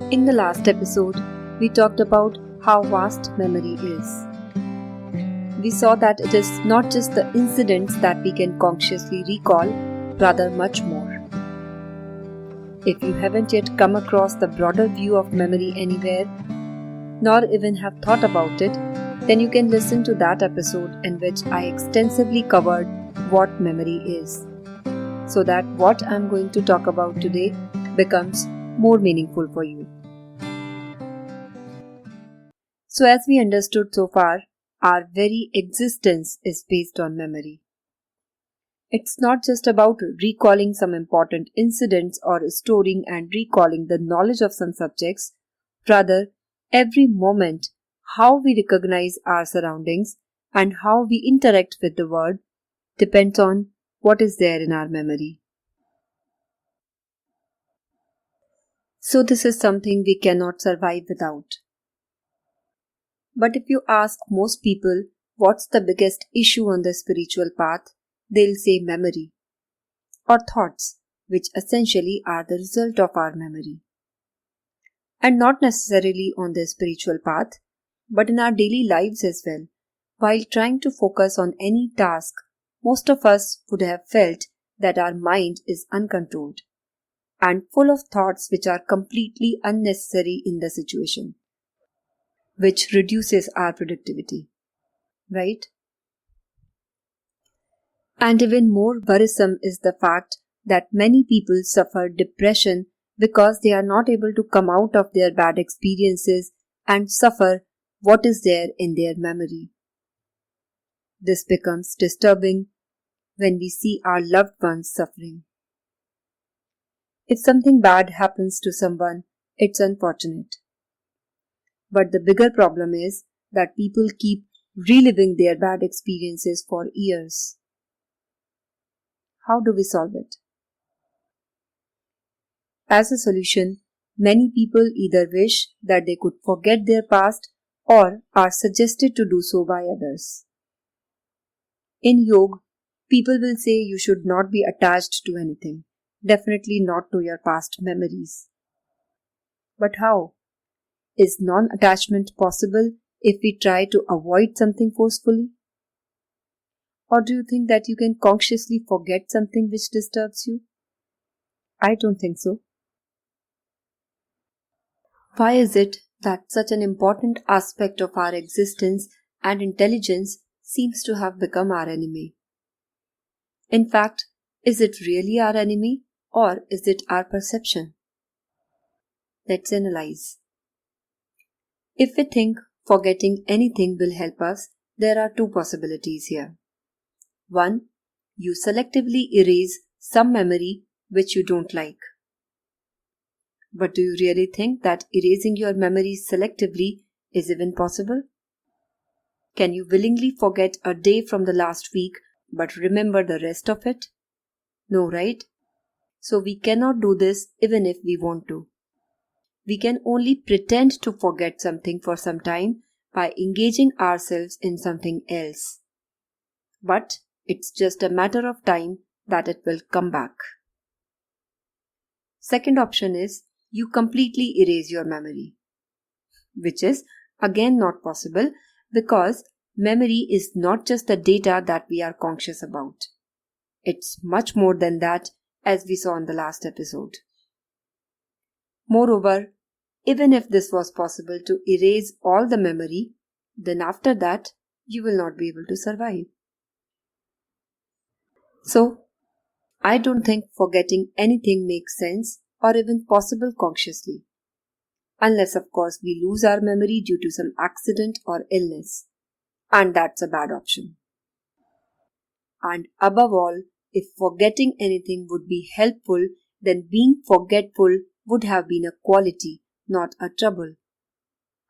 In the last episode, we talked about how vast memory is. We saw that it is not just the incidents that we can consciously recall, rather much more. If you haven't yet come across the broader view of memory anywhere, nor even have thought about it, then you can listen to that episode in which I extensively covered what memory is, so that what I'm going to talk about today becomes more meaningful for you. So as we understood so far, our very existence is based on memory. It's not just about recalling some important incidents or storing and recalling the knowledge of some subjects. Rather, every moment, how we recognize our surroundings and how we interact with the world depends on what is there in our memory. So this is something we cannot survive without. But if you ask most people what's the biggest issue on the spiritual path, they'll say memory or thoughts, which essentially are the result of our memory. And not necessarily on the spiritual path, but in our daily lives as well. While trying to focus on any task, most of us would have felt that our mind is uncontrolled and full of thoughts which are completely unnecessary in the situation, which reduces our productivity, right? And even more worrisome is the fact that many people suffer depression because they are not able to come out of their bad experiences and suffer what is there in their memory. This becomes disturbing when we see our loved ones suffering. If something bad happens to someone, it's unfortunate. But the bigger problem is that people keep reliving their bad experiences for years. How do we solve it? As a solution, many people either wish that they could forget their past or are suggested to do so by others. In yoga, people will say you should not be attached to anything, definitely not to your past memories. But how? Is non-attachment possible if we try to avoid something forcefully? Or do you think that you can consciously forget something which disturbs you? I don't think so. Why is it that such an important aspect of our existence and intelligence seems to have become our enemy? In fact, is it really our enemy or is it our perception? Let's analyze. If we think forgetting anything will help us, there are two possibilities here. One, you selectively erase some memory which you don't like. But do you really think that erasing your memories selectively is even possible? Can you willingly forget a day from the last week but remember the rest of it? No, right? So we cannot do this even if we want to. We can only pretend to forget something for some time by engaging ourselves in something else. But it's just a matter of time that it will come back. Second option is you completely erase your memory, which is again not possible because memory is not just the data that we are conscious about. It's much more than that, as we saw in the last episode. Moreover, even if this was possible to erase all the memory, then after that you will not be able to survive. So, I don't think forgetting anything makes sense or even possible consciously. Unless of course we lose our memory due to some accident or illness. And that's a bad option. And above all, if forgetting anything would be helpful, then being forgetful would have been a quality, not a trouble.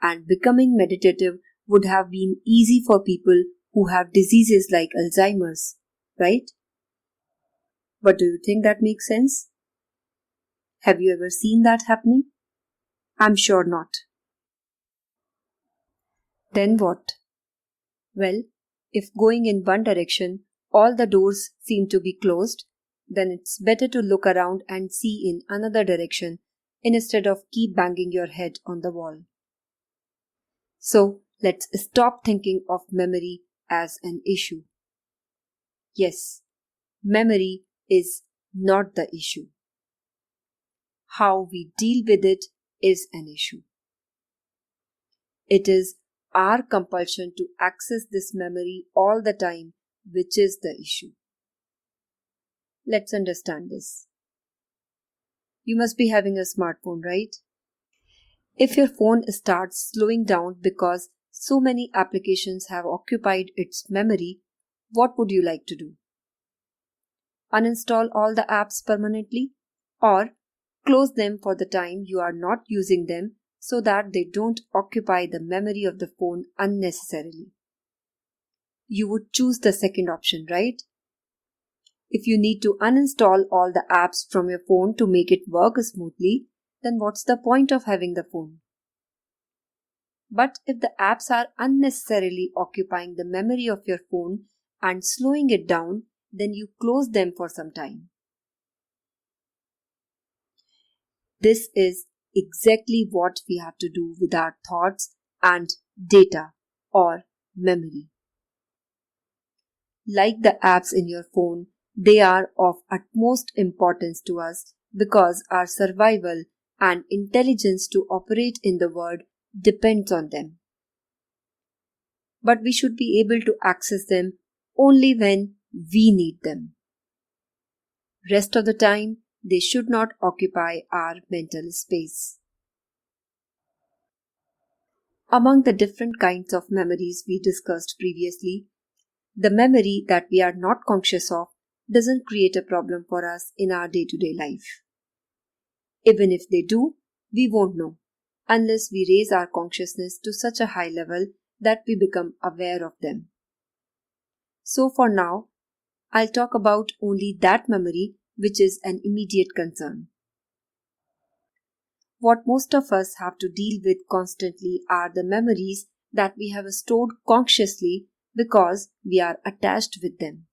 And becoming meditative would have been easy for people who have diseases like Alzheimer's, right? But do you think that makes sense? Have you ever seen that happening? I'm sure not. Then what? Well, if going in one direction, all the doors seem to be closed, then it's better to look around and see in another direction instead of keep banging your head on the wall. So let's stop thinking of memory as an issue. Yes, memory is not the issue. How we deal with it is an issue. It is our compulsion to access this memory all the time which is the issue. Let's understand this. You must be having a smartphone, right? If your phone starts slowing down because so many applications have occupied its memory, what would you like to do? Uninstall all the apps permanently, or close them for the time you are not using them so that they don't occupy the memory of the phone unnecessarily. You would choose the second option, right? If you need to uninstall all the apps from your phone to make it work smoothly, then what's the point of having the phone? But if the apps are unnecessarily occupying the memory of your phone and slowing it down, then you close them for some time. This is exactly what we have to do with our thoughts and data or memory. Like the apps in your phone, they are of utmost importance to us because our survival and intelligence to operate in the world depends on them. But we should be able to access them only when we need them. Rest of the time, they should not occupy our mental space. Among the different kinds of memories we discussed previously, the memory that we are not conscious of doesn't create a problem for us in our day-to-day life. Even if they do, we won't know unless we raise our consciousness to such a high level that we become aware of them. So for now, I'll talk about only that memory which is an immediate concern. What most of us have to deal with constantly are the memories that we have stored consciously because we are attached with them,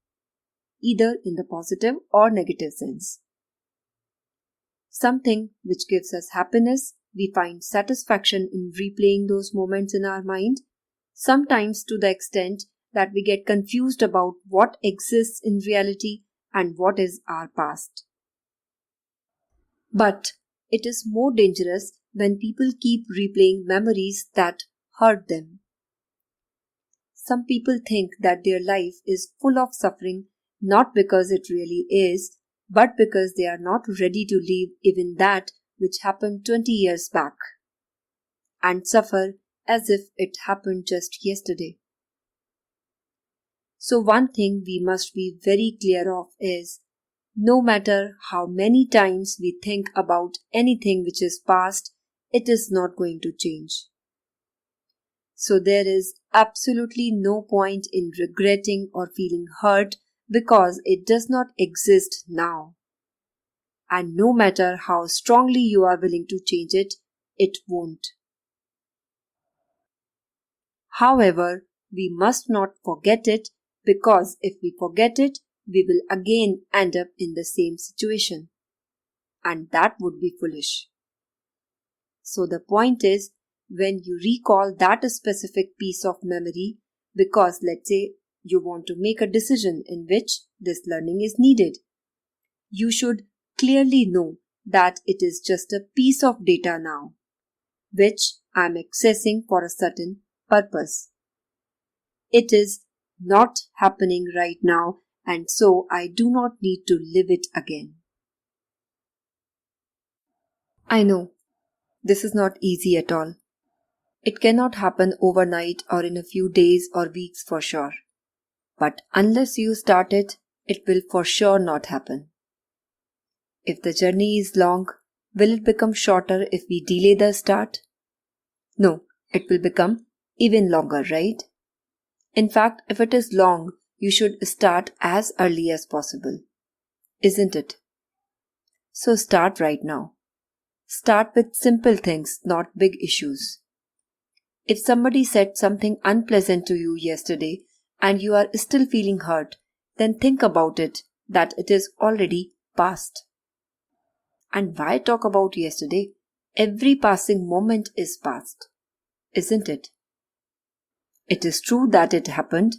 either in the positive or negative sense. Something which gives us happiness, we find satisfaction in replaying those moments in our mind, sometimes to the extent that we get confused about what exists in reality and what is our past. But it is more dangerous when people keep replaying memories that hurt them. Some people think that their life is full of suffering not because it really is, but because they are not ready to leave even that which happened 20 years back, and suffer as if it happened just yesterday. So one thing we must be very clear of is, no matter how many times we think about anything which is past, it is not going to change. So there is absolutely no point in regretting or feeling hurt because it does not exist now. And no matter how strongly you are willing to change it, it won't. However, we must not forget it because if we forget it, we will again end up in the same situation. And that would be foolish. So the point is, when you recall that specific piece of memory, because let's say you want to make a decision in which this learning is needed, you should clearly know that it is just a piece of data now, which I am accessing for a certain purpose. It is not happening right now, and so I do not need to live it again. I know, this is not easy at all. It cannot happen overnight or in a few days or weeks for sure. But unless you start it, it will for sure not happen. If the journey is long, will it become shorter if we delay the start? No, it will become even longer, right? In fact, if it is long, you should start as early as possible, isn't it? So start right now. Start with simple things, not big issues. If somebody said something unpleasant to you yesterday and you are still feeling hurt, then think about it that it is already past. And why talk about yesterday? Every passing moment is past, isn't it? It is true that it happened,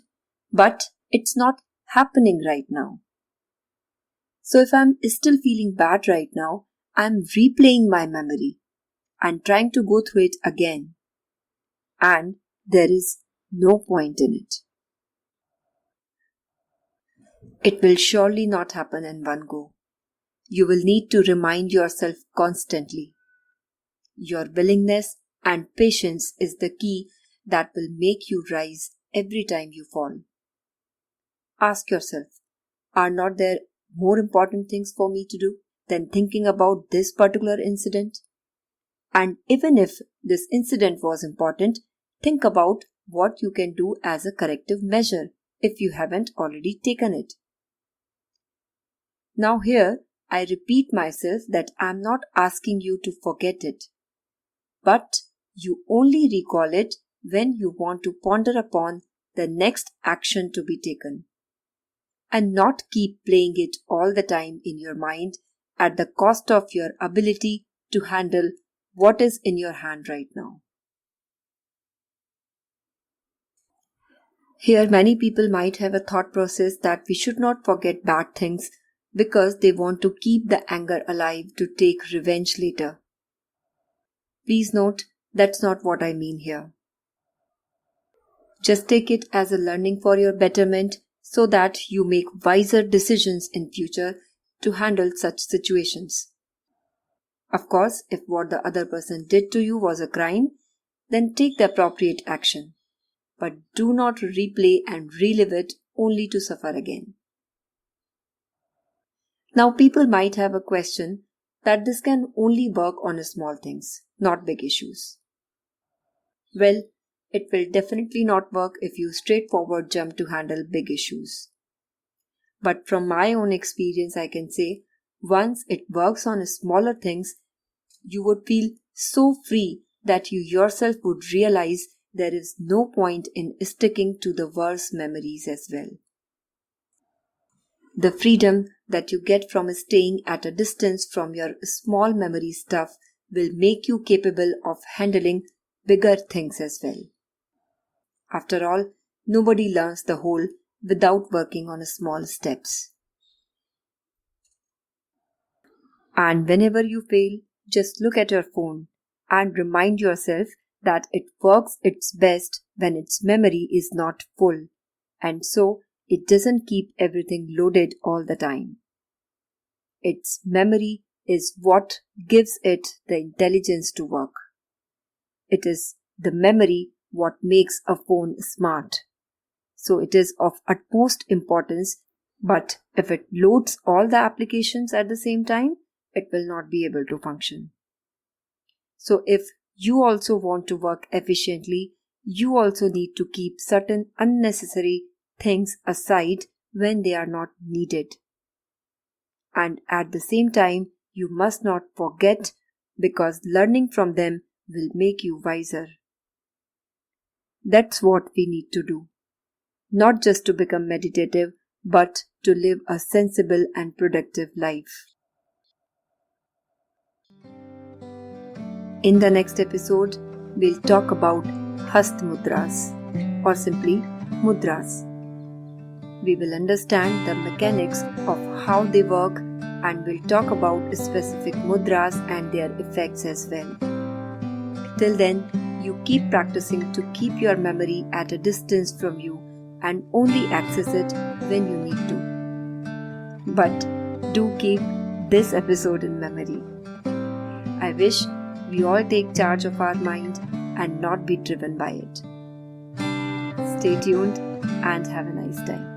but it's not happening right now. So if I'm still feeling bad right now, I'm replaying my memory and trying to go through it again. And there is no point in it. It will surely not happen in one go. You will need to remind yourself constantly. Your willingness and patience is the key that will make you rise every time you fall. Ask yourself, are not there more important things for me to do than thinking about this particular incident? And even if this incident was important, think about what you can do as a corrective measure if you haven't already taken it. Now here, I repeat myself that I am not asking you to forget it, but you only recall it when you want to ponder upon the next action to be taken, and not keep playing it all the time in your mind at the cost of your ability to handle what is in your hand right now. Here, many people might have a thought process that we should not forget bad things because they want to keep the anger alive to take revenge later. Please note, that's not what I mean here. Just take it as a learning for your betterment so that you make wiser decisions in future to handle such situations. Of course, if what the other person did to you was a crime, then take the appropriate action. But do not replay and relive it only to suffer again. Now people might have a question that this can only work on small things, not big issues. Well, it will definitely not work if you straightforward jump to handle big issues. But from my own experience, I can say, once it works on smaller things, you would feel so free that you yourself would realize there is no point in sticking to the worst memories as well. The freedom that you get from staying at a distance from your small memory stuff will make you capable of handling bigger things as well. After all, nobody learns the whole without working on small steps. And whenever you fail, just look at your phone and remind yourself that it works its best when its memory is not full, and so it doesn't keep everything loaded all the time. Its memory is what gives it the intelligence to work. It is the memory what makes a phone smart. So it is of utmost importance, but if it loads all the applications at the same time, it will not be able to function. So if you also want to work efficiently, you also need to keep certain unnecessary things aside when they are not needed. And at the same time, you must not forget, because learning from them will make you wiser. That's what we need to do. Not just to become meditative, but to live a sensible and productive life. In the next episode, we'll talk about Hast Mudras, or simply Mudras. We will understand the mechanics of how they work, and we'll talk about specific mudras and their effects as well. Till then, you keep practicing to keep your memory at a distance from you and only access it when you need to. But do keep this episode in memory. I wish we all take charge of our mind and not be driven by it. Stay tuned and have a nice time.